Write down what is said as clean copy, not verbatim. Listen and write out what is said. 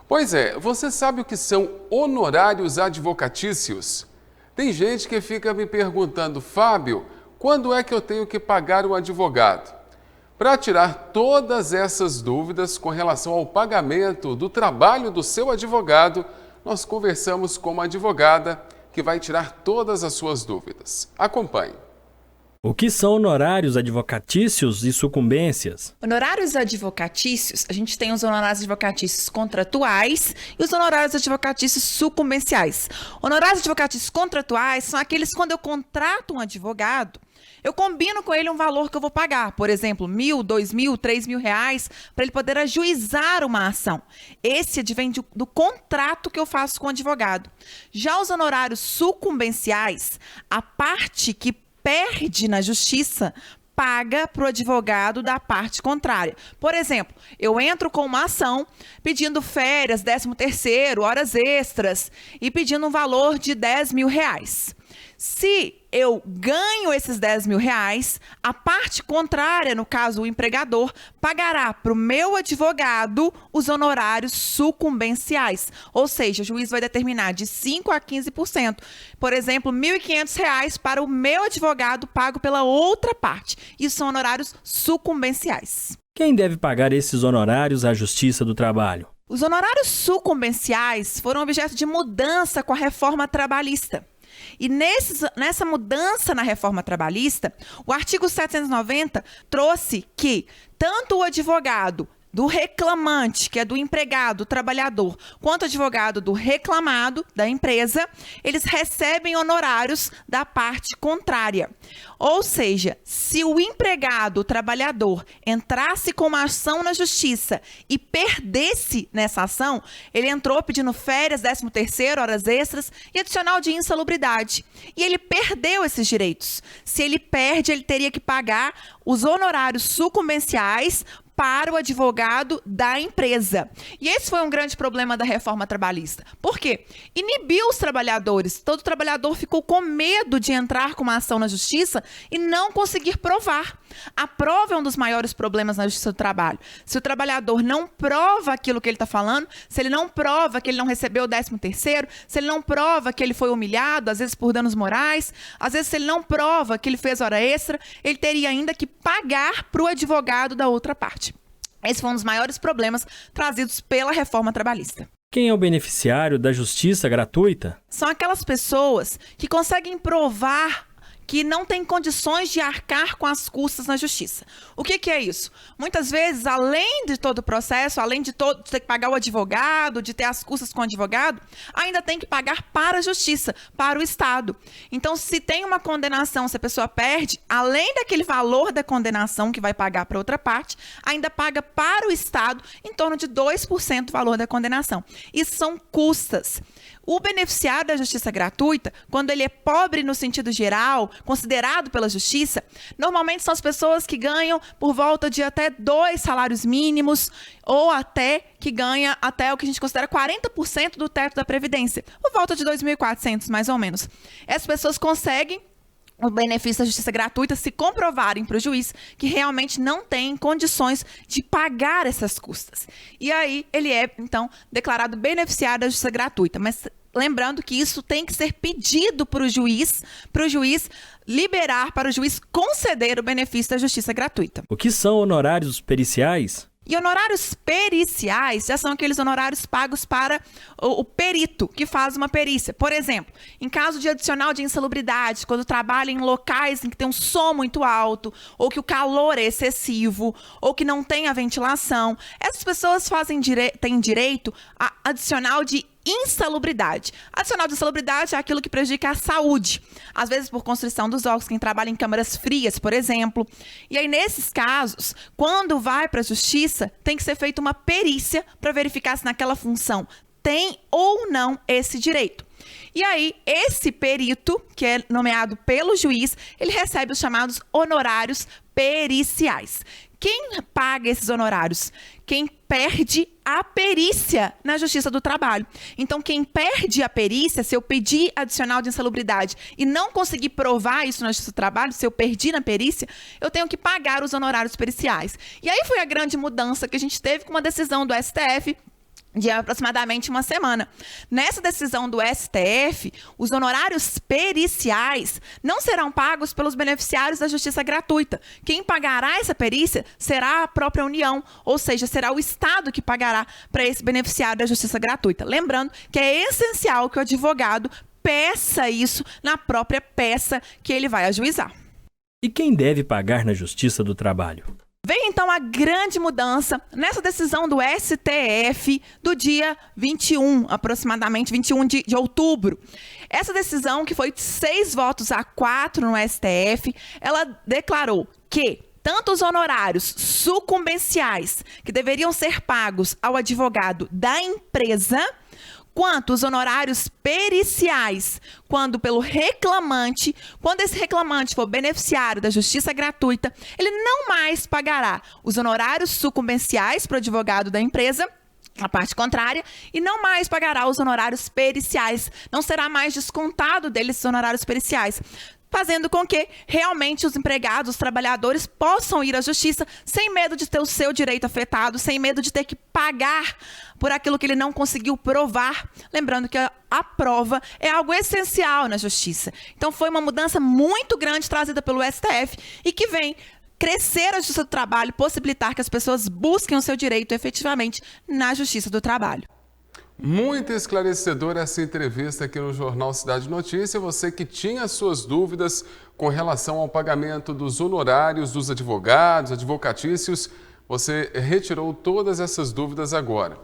Pois é, você sabe o que são honorários advocatícios? Tem gente que fica me perguntando, Fábio, quando é que eu tenho que pagar o advogado? Para tirar todas essas dúvidas com relação ao pagamento do trabalho do seu advogado, nós conversamos com uma advogada que vai tirar todas as suas dúvidas. Acompanhe. O que são honorários advocatícios e sucumbências? Honorários advocatícios, a gente tem os honorários advocatícios contratuais e os honorários advocatícios sucumbenciais. Honorários advocatícios contratuais são aqueles quando eu contrato um advogado, eu combino com ele um valor que eu vou pagar, por exemplo, R$1.000, R$2.000, R$3.000, para ele poder ajuizar uma ação. Esse advém do contrato que eu faço com o advogado. Já os honorários sucumbenciais, a parte que perde na justiça paga para o advogado da parte contrária. Por exemplo, eu entro com uma ação pedindo férias, 13º, horas extras e pedindo um valor de R$10.000. Se eu ganho esses R$10.000, a parte contrária, no caso o empregador, pagará para o meu advogado os honorários sucumbenciais. Ou seja, o juiz vai determinar de 5% a 15%. Por exemplo, R$1.500 para o meu advogado pago pela outra parte. Isso são honorários sucumbenciais. Quem deve pagar esses honorários à Justiça do Trabalho? Os honorários sucumbenciais foram objeto de mudança com a reforma trabalhista. E nessa mudança na reforma trabalhista, o artigo 790 trouxe que tanto o advogado do reclamante, que é do empregado, do trabalhador, quanto o advogado do reclamado, da empresa, eles recebem honorários da parte contrária. Ou seja, se o empregado, o trabalhador, entrasse com uma ação na justiça e perdesse nessa ação, ele entrou pedindo férias, 13º, horas extras e adicional de insalubridade. E ele perdeu esses direitos. Se ele perde, ele teria que pagar os honorários sucumbenciais para o advogado da empresa. E esse foi um grande problema da reforma trabalhista. Por quê? Inibiu os trabalhadores. Todo trabalhador ficou com medo de entrar com uma ação na justiça e não conseguir provar. A prova é um dos maiores problemas na justiça do trabalho. Se o trabalhador não prova aquilo que ele está falando, se ele não prova que ele não recebeu o 13º, se ele não prova que ele foi humilhado, às vezes por danos morais, às vezes se ele não prova que ele fez hora extra, ele teria ainda que pagar para o advogado da outra parte. Esse foi um dos maiores problemas trazidos pela reforma trabalhista. Quem é o beneficiário da justiça gratuita? São aquelas pessoas que conseguem provar que não tem condições de arcar com as custas na justiça. O que é isso? Muitas vezes, além de todo o processo, além de ter que pagar o advogado, de ter as custas com o advogado, ainda tem que pagar para a justiça, para o Estado. Então, se tem uma condenação, se a pessoa perde, além daquele valor da condenação que vai pagar para outra parte, ainda paga para o Estado em torno de 2% do valor da condenação. Isso são custas. O beneficiário da justiça gratuita, quando ele é pobre no sentido geral, considerado pela justiça, normalmente são as pessoas que ganham por volta de até 2 salários mínimos ou até que ganha até o que a gente considera 40% do teto da Previdência, por volta de 2.400 mais ou menos. Essas pessoas conseguem o benefício da justiça gratuita se comprovarem para o juiz que realmente não tem condições de pagar essas custas. E aí ele é, então, declarado beneficiário da justiça gratuita. Mas lembrando que isso tem que ser pedido para o juiz liberar, para o juiz conceder o benefício da justiça gratuita. O que são honorários periciais? E honorários periciais já são aqueles honorários pagos para o perito que faz uma perícia. Por exemplo, em caso de adicional de insalubridade, quando trabalha em locais em que tem um som muito alto, ou que o calor é excessivo, ou que não tem a ventilação, essas pessoas têm direito a adicional de insalubridade. Adicional de insalubridade é aquilo que prejudica a saúde. Às vezes por constrição dos órgãos, quem trabalha em câmaras frias, por exemplo. E aí, nesses casos, quando vai para a justiça, tem que ser feita uma perícia para verificar se naquela função tem ou não esse direito. E aí, esse perito, que é nomeado pelo juiz, ele recebe os chamados honorários periciais. Quem paga esses honorários? Quem perde a perícia na Justiça do Trabalho. Então, quem perde a perícia, se eu pedir adicional de insalubridade e não conseguir provar isso na Justiça do Trabalho, se eu perdi na perícia, eu tenho que pagar os honorários periciais. E aí foi a grande mudança que a gente teve com uma decisão do STF de aproximadamente uma semana. Nessa decisão do STF, os honorários periciais não serão pagos pelos beneficiários da justiça gratuita. Quem pagará essa perícia será a própria União, ou seja, será o Estado que pagará para esse beneficiário da justiça gratuita. Lembrando que é essencial que o advogado peça isso na própria peça que ele vai ajuizar. E quem deve pagar na Justiça do Trabalho? Veio então a grande mudança nessa decisão do STF do dia 21, aproximadamente 21 de outubro. Essa decisão, que foi 6-4 no STF, ela declarou que tanto os honorários sucumbenciais, que deveriam ser pagos ao advogado da empresa, quanto os honorários periciais, quando pelo reclamante, quando esse reclamante for beneficiário da justiça gratuita, ele não mais pagará os honorários sucumbenciais para o advogado da empresa, a parte contrária, e não mais pagará os honorários periciais, não será mais descontado deles os honorários periciais, fazendo com que realmente os empregados, os trabalhadores possam ir à justiça sem medo de ter o seu direito afetado, sem medo de ter que pagar por aquilo que ele não conseguiu provar. Lembrando que a prova é algo essencial na justiça. Então foi uma mudança muito grande trazida pelo STF e que vem crescer a justiça do trabalho, possibilitar que as pessoas busquem o seu direito efetivamente na justiça do trabalho. Muito esclarecedora essa entrevista aqui no Jornal Cidade Notícia. Você que tinha suas dúvidas com relação ao pagamento dos honorários dos advogados, advocatícios, você retirou todas essas dúvidas agora.